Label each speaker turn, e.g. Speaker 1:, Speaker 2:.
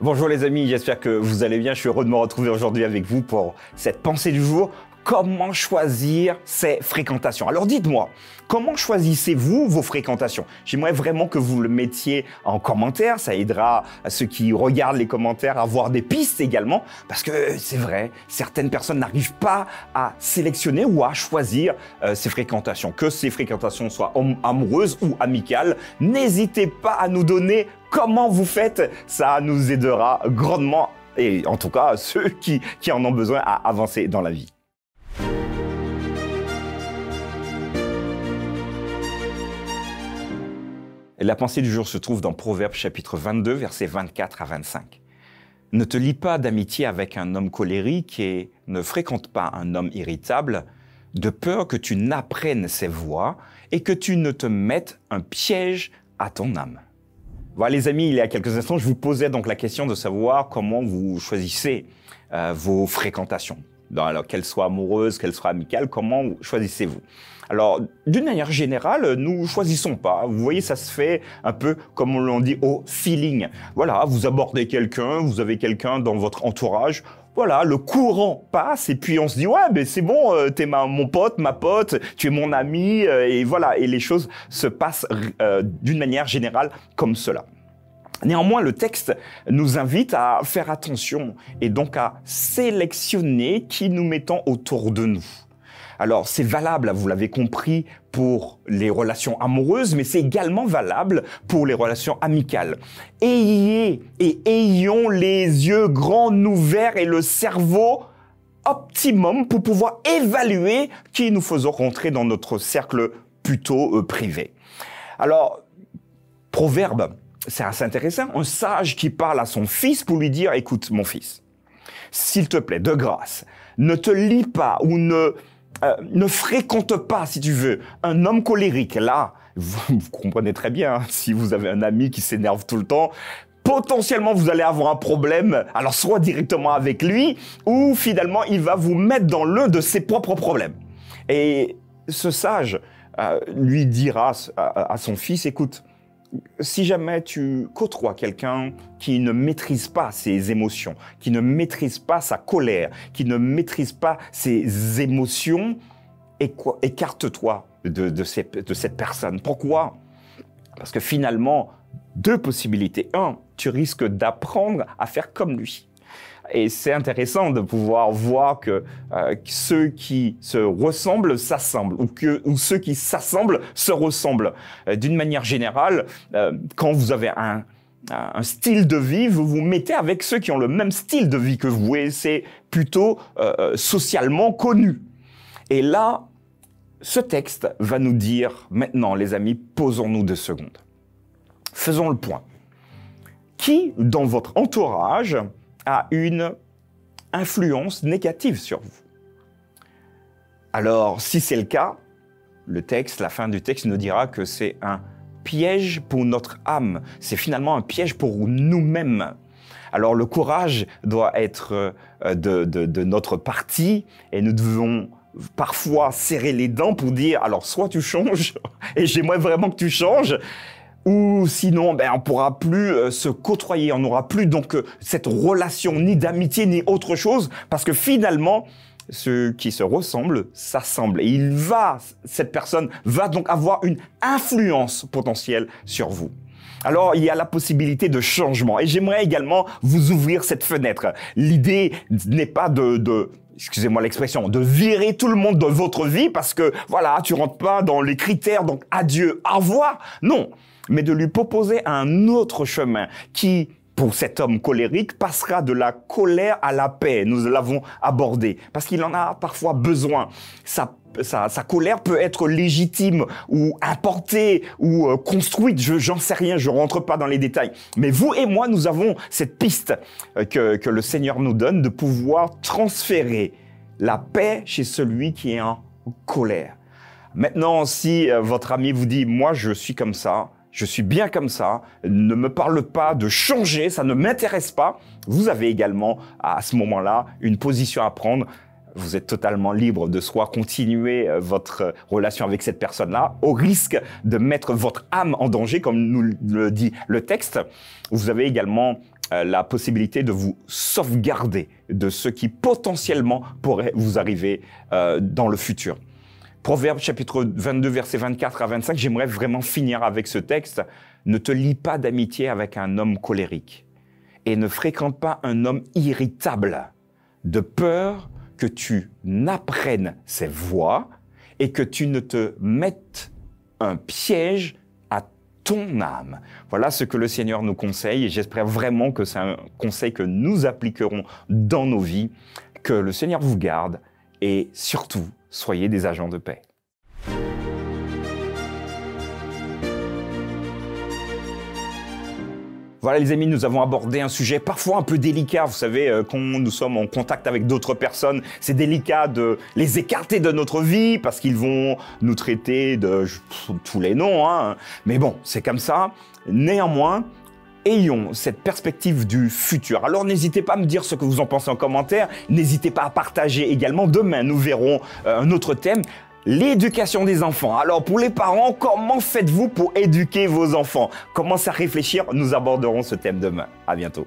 Speaker 1: Bonjour les amis, j'espère que vous allez bien. Je suis heureux de me retrouver aujourd'hui avec vous pour cette pensée du jour. Comment choisir ses fréquentations? Alors dites-moi, comment choisissez-vous vos fréquentations? J'aimerais vraiment que vous le mettiez en commentaire, ça aidera à ceux qui regardent les commentaires à voir des pistes également, parce que c'est vrai, certaines personnes n'arrivent pas à sélectionner ou à choisir ces fréquentations. Que ces fréquentations soient amoureuses ou amicales, n'hésitez pas à nous donner comment vous faites, ça nous aidera grandement, et en tout cas ceux qui en ont besoin à avancer dans la vie. La pensée du jour se trouve dans Proverbes chapitre 22, versets 24 à 25. Ne te lie pas d'amitié avec un homme colérique et ne fréquente pas un homme irritable, de peur que tu n'apprennes ses voies et que tu ne te mettes un piège à ton âme. Voilà les amis, il y a quelques instants, je vous posais donc la question de savoir comment vous choisissez vos fréquentations. Alors, qu'elles soient amoureuses, qu'elles soient amicales, comment choisissez-vous? Alors, d'une manière générale, nous choisissons pas. Vous voyez, ça se fait un peu, comme on l'on dit, au feeling. Voilà, vous abordez quelqu'un, vous avez quelqu'un dans votre entourage. Voilà, le courant passe et puis on se dit « Ouais, ben c'est bon, t'es mon pote, ma pote, tu es mon ami. » Et voilà, et les choses se passent d'une manière générale comme cela. Néanmoins, le texte nous invite à faire attention et donc à sélectionner qui nous mettons autour de nous. Alors, c'est valable, vous l'avez compris, pour les relations amoureuses, mais c'est également valable pour les relations amicales. Ayons les yeux grands ouverts et le cerveau optimum pour pouvoir évaluer qui nous faisons rentrer dans notre cercle plutôt privé. Alors, Proverbe, c'est assez intéressant, un sage qui parle à son fils pour lui dire « Écoute, mon fils, s'il te plaît, de grâce, ne te lie pas ou ne fréquente pas, si tu veux, un homme colérique. » Là, vous comprenez très bien, si vous avez un ami qui s'énerve tout le temps, potentiellement, vous allez avoir un problème, alors soit directement avec lui, ou finalement, il va vous mettre dans l'un de ses propres problèmes. Et ce sage lui dira à son fils « Écoute, si jamais tu côtoies quelqu'un qui ne maîtrise pas ses émotions, qui ne maîtrise pas sa colère, qui ne maîtrise pas ses émotions, écarte-toi de cette personne. Pourquoi? Parce que finalement, deux possibilités. Un, tu risques d'apprendre à faire comme lui. Et c'est intéressant de pouvoir voir que ceux qui se ressemblent s'assemblent ou ceux qui s'assemblent se ressemblent. D'une manière générale, quand vous avez un style de vie, vous vous mettez avec ceux qui ont le même style de vie que vous et c'est plutôt socialement connu. Et là, ce texte va nous dire, maintenant les amis, posons-nous 2 secondes. Faisons le point. Qui, dans votre entourage, a une influence négative sur vous? Alors, si c'est le cas, la fin du texte nous dira que c'est un piège pour notre âme. C'est finalement un piège pour nous-mêmes. Alors, le courage doit être de notre partie et nous devons parfois serrer les dents pour dire, alors soit tu changes, et j'aimerais vraiment que tu changes, ou sinon, on ne pourra plus se côtoyer, on n'aura plus donc cette relation ni d'amitié ni autre chose, parce que finalement, ceux qui se ressemblent s'assemblent. Et cette personne va donc avoir une influence potentielle sur vous. Alors, il y a la possibilité de changement. Et j'aimerais également vous ouvrir cette fenêtre. L'idée n'est pas excusez-moi l'expression, de virer tout le monde de votre vie parce que, voilà, tu rentres pas dans les critères, donc adieu, au revoir. Non, mais de lui proposer un autre chemin qui, pour cet homme colérique, passera de la colère à la paix. Nous l'avons abordé parce qu'il en a parfois besoin. Sa colère peut être légitime ou importée ou construite, j'en sais rien, je rentre pas dans les détails. Mais vous et moi, nous avons cette piste que le Seigneur nous donne de pouvoir transférer la paix chez celui qui est en colère. Maintenant, si votre ami vous dit « moi, je suis comme ça », je suis bien comme ça, ne me parle pas de changer, ça ne m'intéresse pas. Vous avez également, à ce moment-là, une position à prendre. Vous êtes totalement libre de soit continuer votre relation avec cette personne-là, au risque de mettre votre âme en danger, comme nous le dit le texte. Vous avez également la possibilité de vous sauvegarder de ce qui potentiellement pourrait vous arriver dans le futur. Proverbe chapitre 22, versets 24 à 25, j'aimerais vraiment finir avec ce texte. Ne te lie pas d'amitié avec un homme colérique et ne fréquente pas un homme irritable, de peur que tu n'apprennes ses voies et que tu ne te mettes un piège à ton âme. Voilà ce que le Seigneur nous conseille et j'espère vraiment que c'est un conseil que nous appliquerons dans nos vies. Que le Seigneur vous garde et surtout, soyez des agents de paix. Voilà les amis, nous avons abordé un sujet parfois un peu délicat. Vous savez, quand nous sommes en contact avec d'autres personnes, c'est délicat de les écarter de notre vie parce qu'ils vont nous traiter de tous les noms. Hein. Mais bon, c'est comme ça. Néanmoins, ayons cette perspective du futur. Alors n'hésitez pas à me dire ce que vous en pensez en commentaire. N'hésitez pas à partager également. Demain, nous verrons un autre thème. L'éducation des enfants. Alors pour les parents, comment faites-vous pour éduquer vos enfants? Commencez à réfléchir, nous aborderons ce thème demain. À bientôt.